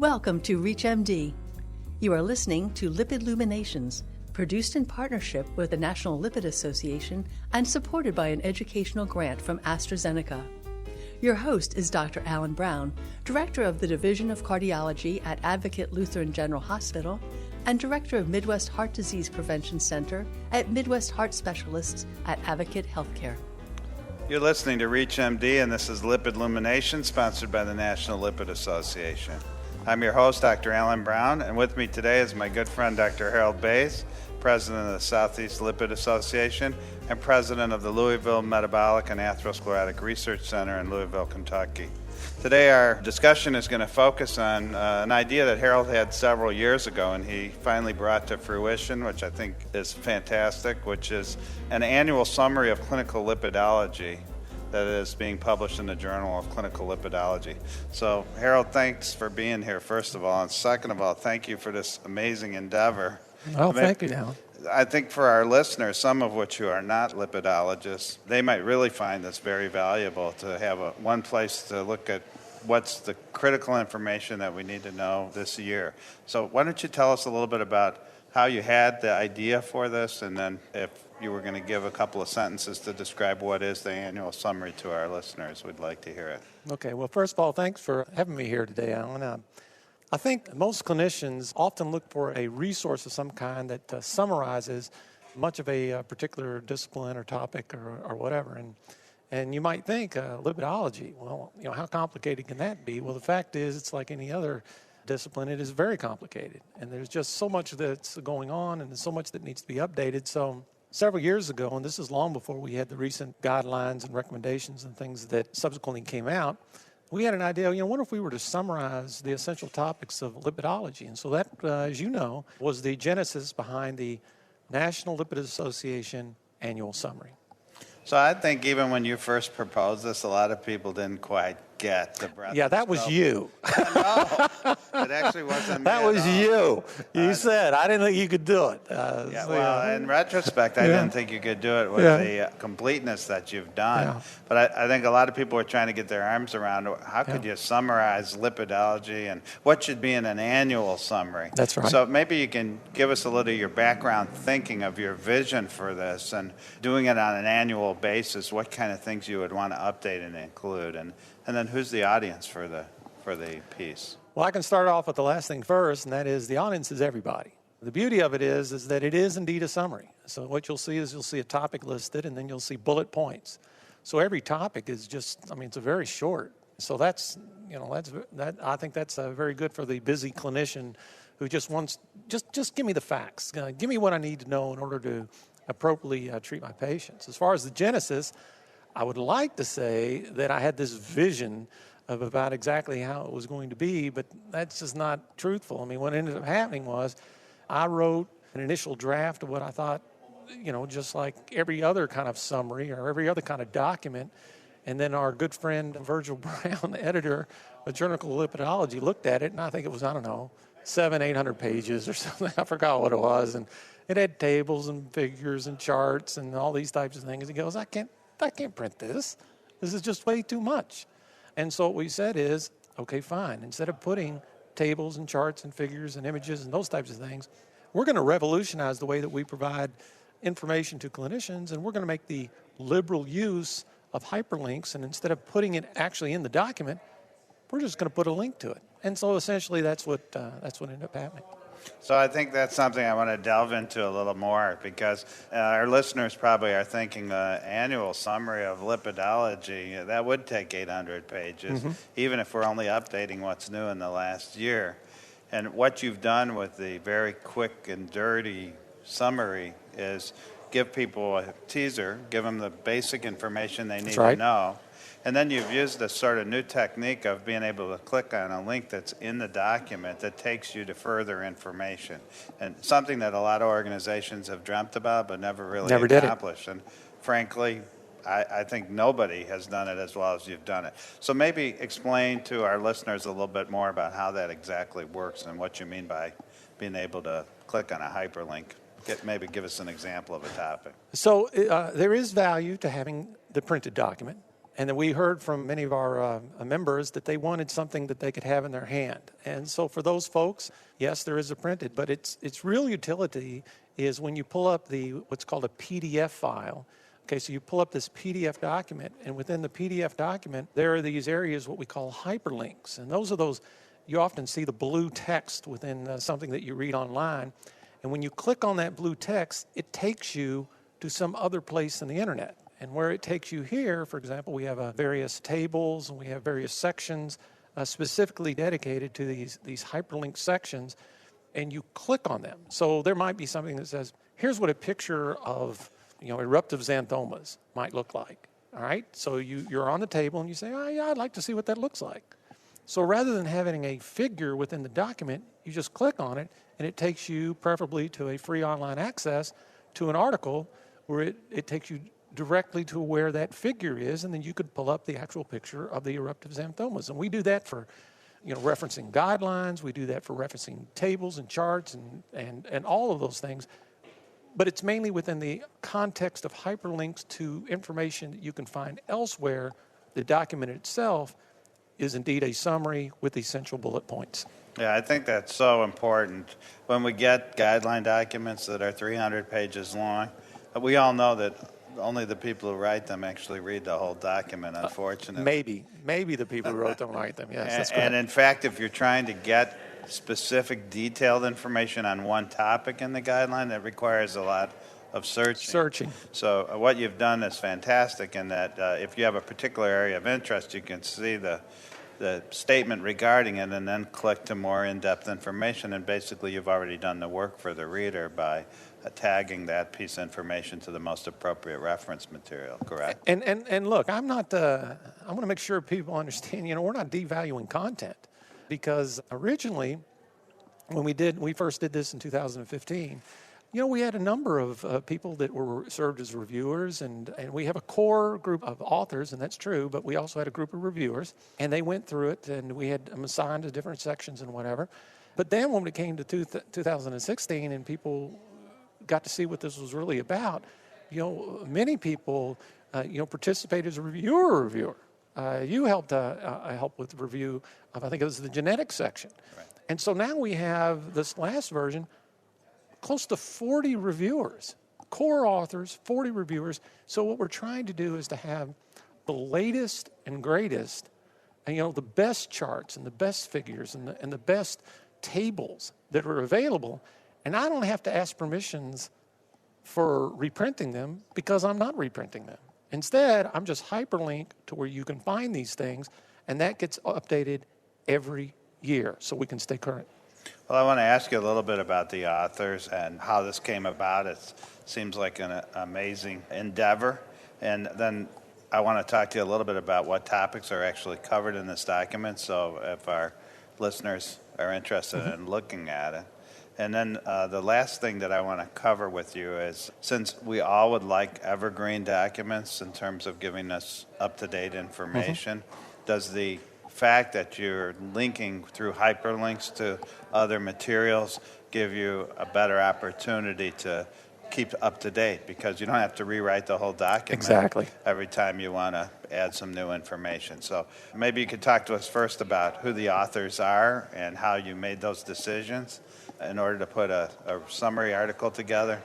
Welcome to ReachMD. You are listening to Lipid Luminations, produced in partnership with the National Lipid Association and supported by an educational grant from AstraZeneca. Your host is Dr. Alan Brown, Director of the Division of Cardiology at Advocate Lutheran General Hospital and Director of Midwest Heart Disease Prevention Center at Midwest Heart Specialists at Advocate Healthcare. You're listening to ReachMD, and this is Lipid Lumination, sponsored by the National Lipid Association. I'm your host, Dr. Alan Brown, and with me today is my good friend, Dr. Harold Bays, President of the Southeast Lipid Association and President of the Louisville Metabolic and Atherosclerotic Research Center in Louisville, Kentucky. Today our discussion is going to focus on an idea that Harold had several years ago and he finally brought to fruition, which I think is fantastic, which is an annual summary of clinical lipidology that is being published in the Journal of Clinical Lipidology. So, Harold, thanks for being here, first of all. And second of all, thank you for this amazing endeavor. Well, thank you, Alan. I think for our listeners, some of which who are not lipidologists, they might really find this very valuable to have one place to look at what's the critical information that we need to know this year. So why don't you tell us a little bit about how you had the idea for this, and then if you were going to give a couple of sentences to describe what is the annual summary to our listeners, we'd like to hear it. Okay, well, first of all, thanks for having me here today, Alan. I think most clinicians often look for a resource of some kind that summarizes much of a particular discipline or topic or whatever. And you might think, lipidology, well, how complicated can that be? Well, the fact is, it's like any other discipline. It is very complicated. And there's just so much that's going on, and there's so much that needs to be updated. So several years ago, and this is long before we had the recent guidelines and recommendations and things that subsequently came out, we had an idea, what if we were to summarize the essential topics of lipidology? And so that, as you know, was the genesis behind the National Lipid Association annual summary. So I think even when you first proposed this, a lot of people didn't quite get the breadth. Yeah, that was you. No, it actually wasn't me. That was you. You said, I didn't think you could do it. In retrospect, I didn't think you could do it with the completeness that you've done. Yeah. But I think a lot of people were trying to get their arms around how could you summarize lipidology and what should be in an annual summary. That's right. So maybe you can give us a little of your background thinking of your vision for this and doing it on an annual basis, what kind of things you would want to update and include. And then who's the audience for the piece? Well, I can start off with the last thing first, and that is the audience is everybody. The beauty of it is that it is indeed a summary. So what you'll see is you'll see a topic listed, and then you'll see bullet points. So every topic is it's a very short. So that's I think that's very good for the busy clinician who just wants, just give me the facts. Give me what I need to know in order to appropriately treat my patients. As far as the genesis, I would like to say that I had this vision of about exactly how it was going to be, but that's just not truthful. I mean, what ended up happening was I wrote an initial draft of what I thought, just like every other kind of summary or every other kind of document, and then our good friend Virgil Brown, the editor of Journal of Lipidology, looked at it, and I think it was, 700-800 pages or something. I forgot what it was, and it had tables and figures and charts and all these types of things. He goes, I can't print this. This is just way too much. And so what we said is, okay, fine. Instead of putting tables and charts and figures and images and those types of things, we're going to revolutionize the way that we provide information to clinicians, and we're going to make the liberal use of hyperlinks. And instead of putting it actually in the document, we're just going to put a link to it. And so essentially that's what ended up happening. So I think that's something I want to delve into a little more because our listeners probably are thinking the annual summary of lipidology, that would take 800 pages, even if we're only updating what's new in the last year. And what you've done with the very quick and dirty summary is give people a teaser, give them the basic information they need to know. And then you've used this sort of new technique of being able to click on a link that's in the document that takes you to further information. And something that a lot of organizations have dreamt about but never really accomplished. And frankly, I think nobody has done it as well as you've done it. So maybe explain to our listeners a little bit more about how that exactly works and what you mean by being able to click on a hyperlink. Maybe give us an example of a topic. So there is value to having the printed document. And then we heard from many of our members that they wanted something that they could have in their hand. And so for those folks, yes, there is a printed, but its real utility is when you pull up what's called a PDF file. Okay, so you pull up this PDF document, and within the PDF document, there are these areas, what we call hyperlinks. And those are you often see the blue text within something that you read online. And when you click on that blue text, it takes you to some other place in the internet. And where it takes you here, for example, we have various tables and we have various sections specifically dedicated to these hyperlinked sections, and you click on them. So there might be something that says, here's what a picture of eruptive xanthomas might look like. All right, so you're on the table and you say, oh yeah, I'd like to see what that looks like. So rather than having a figure within the document, you just click on it, and it takes you preferably to a free online access to an article where it takes you directly to where that figure is, and then you could pull up the actual picture of the eruptive xanthomas. And we do that for referencing guidelines. We do that for referencing tables and charts and all of those things. But it's mainly within the context of hyperlinks to information that you can find elsewhere. The document itself is indeed a summary with essential bullet points. Yeah, I think that's so important. When we get guideline documents that are 300 pages long, we all know that only the people who write them actually read the whole document, unfortunately. Maybe the people who wrote them write them, yes. That's correct. And in fact, if you're trying to get specific detailed information on one topic in the guideline, that requires a lot of searching. So what you've done is fantastic in that if you have a particular area of interest, you can see the statement regarding it and then click to more in-depth information, and basically you've already done the work for the reader by tagging that piece of information to the most appropriate reference material, correct? And look, I want to make sure people understand, we're not devaluing content, because originally when we first did this in 2015, we had a number of people that were served as reviewers, and we have a core group of authors, and that's true, but we also had a group of reviewers, and they went through it, and we had them assigned to different sections and whatever. But then when it came to 2016 and people got to see what this was really about, many people, participated as a reviewer. You helped help with the review of, I think it was the genetics section. Right. And so now we have this last version, close to 40 reviewers, core authors, 40 reviewers. So what we're trying to do is to have the latest and greatest, and the best charts and the best figures and the best tables that are available. And I don't have to ask permissions for reprinting them because I'm not reprinting them. Instead, I'm just hyperlinked to where you can find these things, and that gets updated every year so we can stay current. Well, I want to ask you a little bit about the authors and how this came about. It seems like an amazing endeavor. And then I want to talk to you a little bit about what topics are actually covered in this document, so if our listeners are interested in looking at it. And then the last thing that I want to cover with you is, since we all would like evergreen documents in terms of giving us up-to-date information, does the fact that you're linking through hyperlinks to other materials give you a better opportunity to keep up to date, because you don't have to rewrite the whole document every time you want to add some new information? So maybe you could talk to us first about who the authors are and how you made those decisions in order to put a summary article together.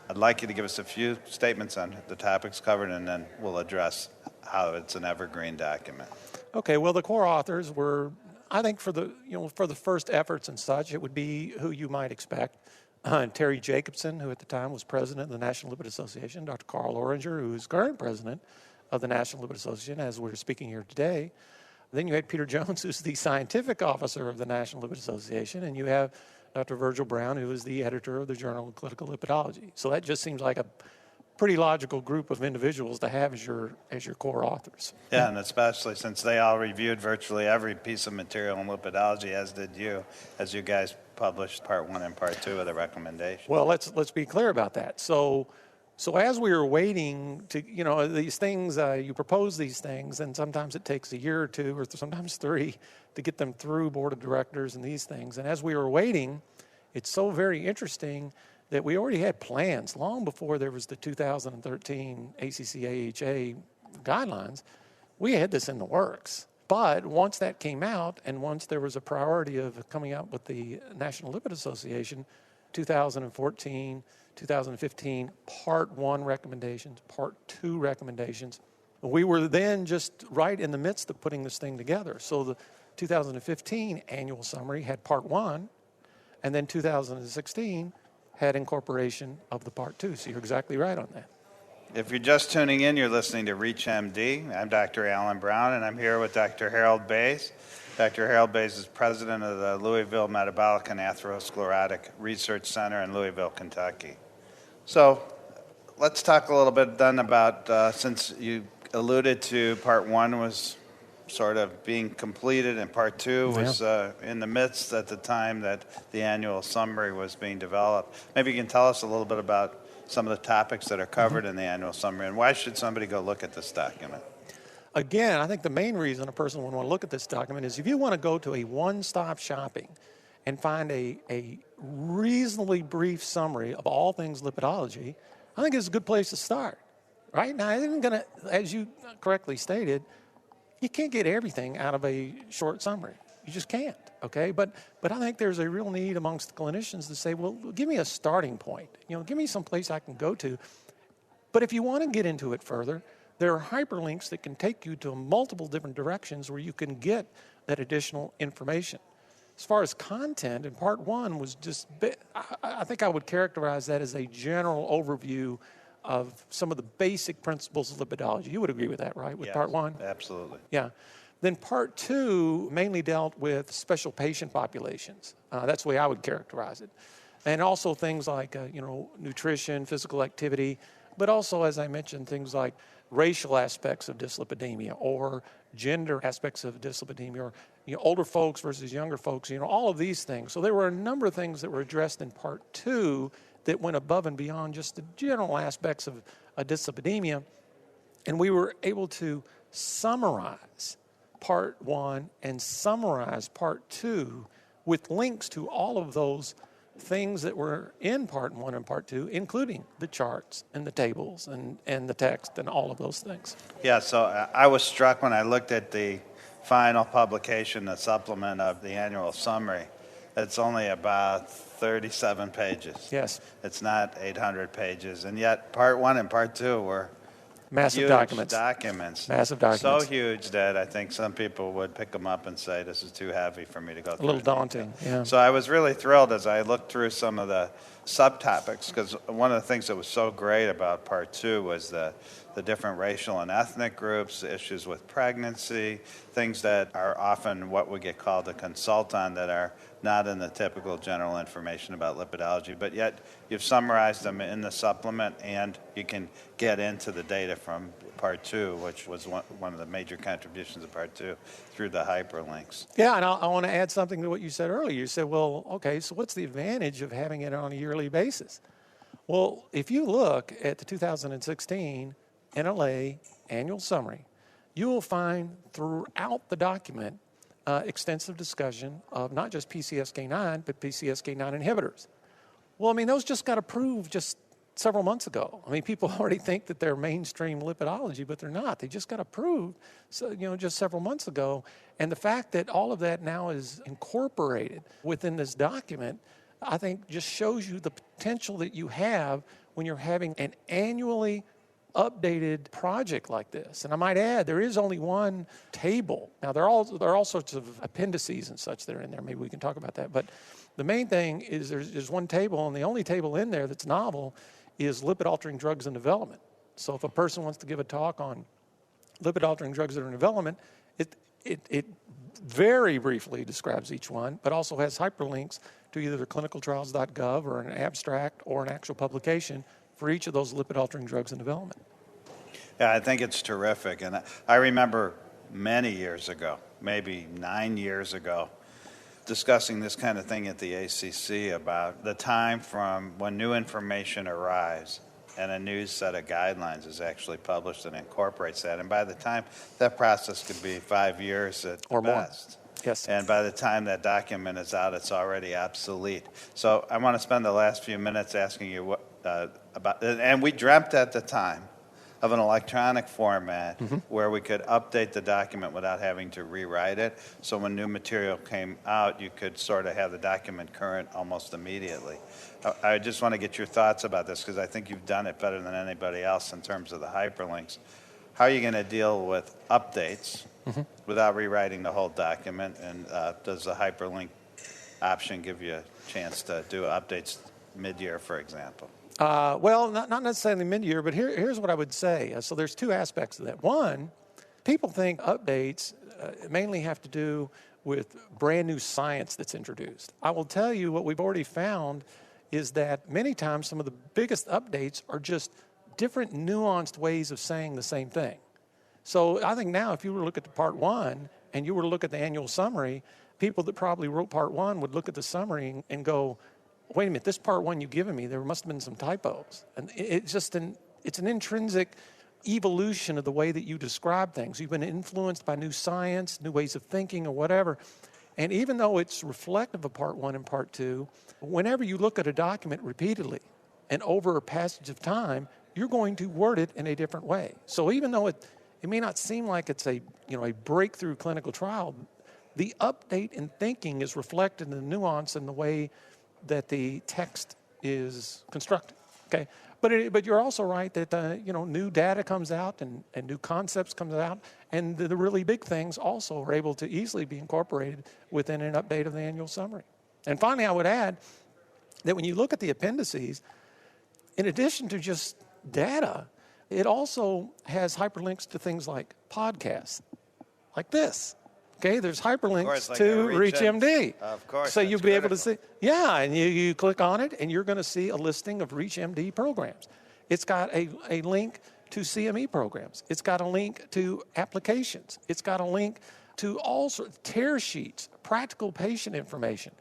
I'd like you to give us a few statements on the topics covered, and then we'll address how it's an evergreen document. Okay, well, the core authors were, I think for the first efforts and such, it would be who you might expect. Terry Jacobson, who at the time was president of the National Lipid Association, Dr. Carl Oringer, who is current president of the National Lipid Association, as we're speaking here today. Then you had Peter Jones, who's the scientific officer of the National Lipid Association, and you have Dr. Virgil Brown, who is the editor of the Journal of Clinical Lipidology. So that just seems like a pretty logical group of individuals to have as your core authors. Yeah, and especially since they all reviewed virtually every piece of material in lipidology, as did you, as you guys published part 1 and part 2 of the recommendation. Well, let's be clear about that. So as we were waiting to, these things, you propose these things, and sometimes it takes a year or 2 or sometimes 3 to get them through board of directors and these things. And as we were waiting, it's so very interesting that we already had plans long before there was the 2013 ACC-AHA guidelines. We had this in the works. But once that came out, and once there was a priority of coming out with the National Lipid Association, 2014, 2015, Part 1 recommendations, Part 2 recommendations, we were then just right in the midst of putting this thing together. So the 2015 annual summary had Part 1, and then 2016 had incorporation of the Part 2. So you're exactly right on that. If you're just tuning in, you're listening to ReachMD. I'm Dr. Alan Brown, and I'm here with Dr. Harold Bays. Dr. Harold Bays is president of the Louisville Metabolic and Atherosclerotic Research Center in Louisville, Kentucky. So let's talk a little bit then about, since you alluded to Part 1 was sort of being completed and Part 2 was in the midst at the time that the annual summary was being developed. Maybe you can tell us a little bit about some of the topics that are covered in the annual summary, and why should somebody go look at this document? Again, I think the main reason a person would want to look at this document is if you want to go to a one-stop shopping and find a reasonably brief summary of all things lipidology, I think it's a good place to start. Right now, it isn't going to, as you correctly stated, you can't get everything out of a short summary. You just can't, okay? But I think there's a real need amongst the clinicians to say, well, give me a starting point. Give me some place I can go to. But if you want to get into it further, there are hyperlinks that can take you to multiple different directions where you can get that additional information. As far as content, in Part 1 was just, I think I would characterize that as a general overview of some of the basic principles of lipidology. You would agree with that, right, with Yes, Part 1? Absolutely. Yeah. Then Part 2 mainly dealt with special patient populations. That's the way I would characterize it. And also things like, nutrition, physical activity, but also, as I mentioned, things like racial aspects of dyslipidemia or gender aspects of dyslipidemia or older folks versus younger folks, all of these things. So there were a number of things that were addressed in Part 2 that went above and beyond just the general aspects of dyslipidemia. And we were able to summarize Part 1 and summarize Part 2 with links to all of those things that were in Part 1 and Part 2, including the charts and the tables and the text and all of those things. Yeah, so I was struck when I looked at the final publication, the supplement of the annual summary. It's only about 37 pages. Yes. It's not 800 pages. And yet Part 1 and Part 2 were massive huge documents. Massive documents. So huge that I think some people would pick them up and say, this is too heavy for me to go through. A little daunting, yeah. So I was really thrilled as I looked through some of the subtopics, because one of the things that was so great about Part 2 was the different racial and ethnic groups, issues with pregnancy, things that are often what would get called a consultant that are not in the typical general information about lipidology, but yet you've summarized them in the supplement, and you can get into the data from Part 2, which was one of the major contributions of Part 2, through the hyperlinks. Yeah, and I want to add something to what you said earlier. You said, well, okay, so what's the advantage of having it on a yearly basis? Well, if you look at the 2016 NLA annual summary, you will find throughout the document extensive discussion of not just PCSK9, but PCSK9 inhibitors. Well, I mean, those just got approved just several months ago. I mean, people already think that they're mainstream lipidology, but they're not. They just got approved, just several months ago. And the fact that all of that now is incorporated within this document, I think just shows you the potential that you have when you're having an annually updated project like this. And I might add, there is only one table. Now, there are all sorts of appendices and such that are in there. Maybe we can talk about that. But the main thing is there's one table, and the only table in there that's novel is lipid-altering drugs in development. So if a person wants to give a talk on lipid-altering drugs that are in development, it very briefly describes each one, but also has hyperlinks to either clinicaltrials.gov or an abstract or an actual publication for each of those lipid-altering drugs in development. Yeah, I think it's terrific. And I remember many years ago, maybe 9 years ago, discussing this kind of thing at the ACC about the time from when new information arrives and a new set of guidelines is actually published and incorporates that. And by the time, that process could be 5 years at or best. More. Yes. And by the time that document is out, it's already obsolete. So I want to spend the last few minutes asking you what about, and we dreamt at the time of an electronic format where we could update the document without having to rewrite it. So when new material came out, you could sort of have the document current almost immediately. I just want to get your thoughts about this because I think you've done it better than anybody else in terms of the hyperlinks. How are you going to deal with updates without rewriting the whole document? And does the hyperlink option give you a chance to do updates mid-year, for example? Well, not necessarily mid-year, but here's what I would say. So there's two aspects of that. One, people think updates mainly have to do with brand new science that's introduced. I will tell you what we've already found is that many times some of the biggest updates are just different nuanced ways of saying the same thing. So I think now if you were to look at the part one and you were to look at the annual summary, people that probably wrote part one would look at the summary and go, wait a minute, this part one you've given me, there must have been some typos. And it's just it's an intrinsic evolution of the way that you describe things. You've been influenced by new science, new ways of thinking or whatever. And even though it's reflective of part one and part two, whenever you look at a document repeatedly and over a passage of time, you're going to word it in a different way. So even though it may not seem like it's a breakthrough clinical trial, the update in thinking is reflected in the nuance and the way that the text is constructed. Okay, but you're also right that new data comes out and new concepts comes out, and the really big things also are able to easily be incorporated within an update of the annual summary. And finally, I would add that when you look at the appendices, in addition to just data, it also has hyperlinks to things like podcasts, like this. Okay, there's hyperlinks like to ReachMD. ReachMD. Of course. So you'll be able to critical. see, and you click on it, and you're going to see a listing of ReachMD programs. It's got a link to CME programs. It's got a link to applications. It's got a link to all sorts of tear sheets, practical patient information.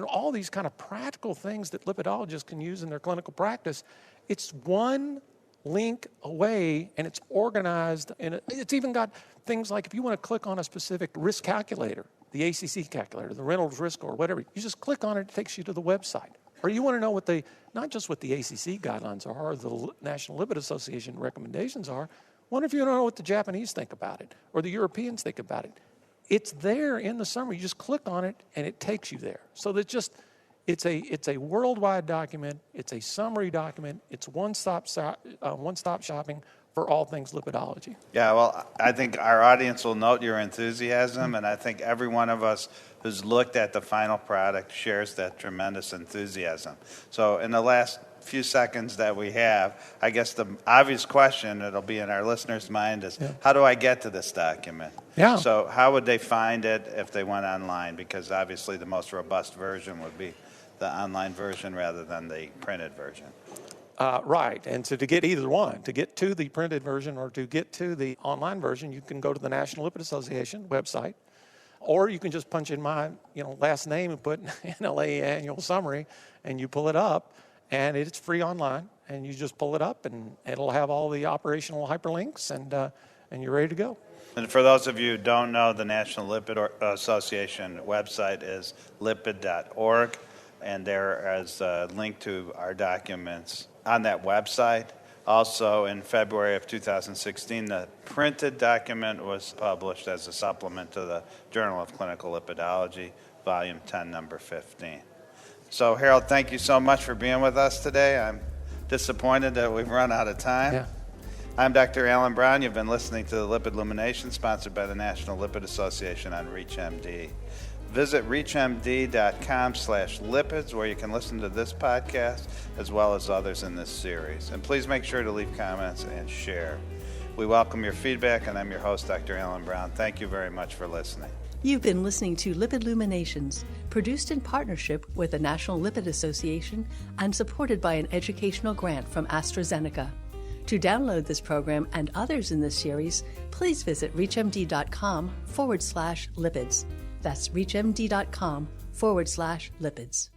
All these kind of practical things that lipidologists can use in their clinical practice. It's one link away, and it's organized, and it's even got things like if you want to click on a specific risk calculator, the ACC calculator, the Reynolds risk score, whatever, you just click on it, it takes you to the website. Or you want to know not just what the ACC guidelines are, or the National Lipid Association recommendations are. What if you don't know what the Japanese think about it, or the Europeans think about it? It's there in the summary. You just click on it, and it takes you there. So that it's a worldwide document. It's a summary document. It's one-stop shopping for all things lipidology. Yeah, well, I think our audience will note your enthusiasm, and I think every one of us who's looked at the final product shares that tremendous enthusiasm. So in the last few seconds that we have, I guess the obvious question that'll be in our listeners' mind is, how do I get to this document? Yeah. So how would they find it if they went online? Because obviously the most robust version would be the online version rather than the printed version. Right, and so to get either one, to get to the printed version or to get to the online version, you can go to the National Lipid Association website, or you can just punch in my last name and put FNLA annual summary, and you pull it up, and it's free online, and you just pull it up, and it'll have all the operational hyperlinks, and you're ready to go. And for those of you who don't know, the National Lipid Association website is lipid.org, and there is a link to our documents on that website. Also, in February of 2016, the printed document was published as a supplement to the Journal of Clinical Lipidology, Volume 10, Number 15. So, Harold, thank you so much for being with us today. I'm disappointed that we've run out of time. Yeah. I'm Dr. Alan Brown. You've been listening to the Lipid Illumination, sponsored by the National Lipid Association on ReachMD. Visit reachmd.com/lipids, where you can listen to this podcast as well as others in this series. And please make sure to leave comments and share. We welcome your feedback, and I'm your host, Dr. Alan Brown. Thank you very much for listening. You've been listening to Lipid Illuminations, produced in partnership with the National Lipid Association and supported by an educational grant from AstraZeneca. To download this program and others in this series, please visit reachmd.com/lipids. That's reachmd.com/lipids.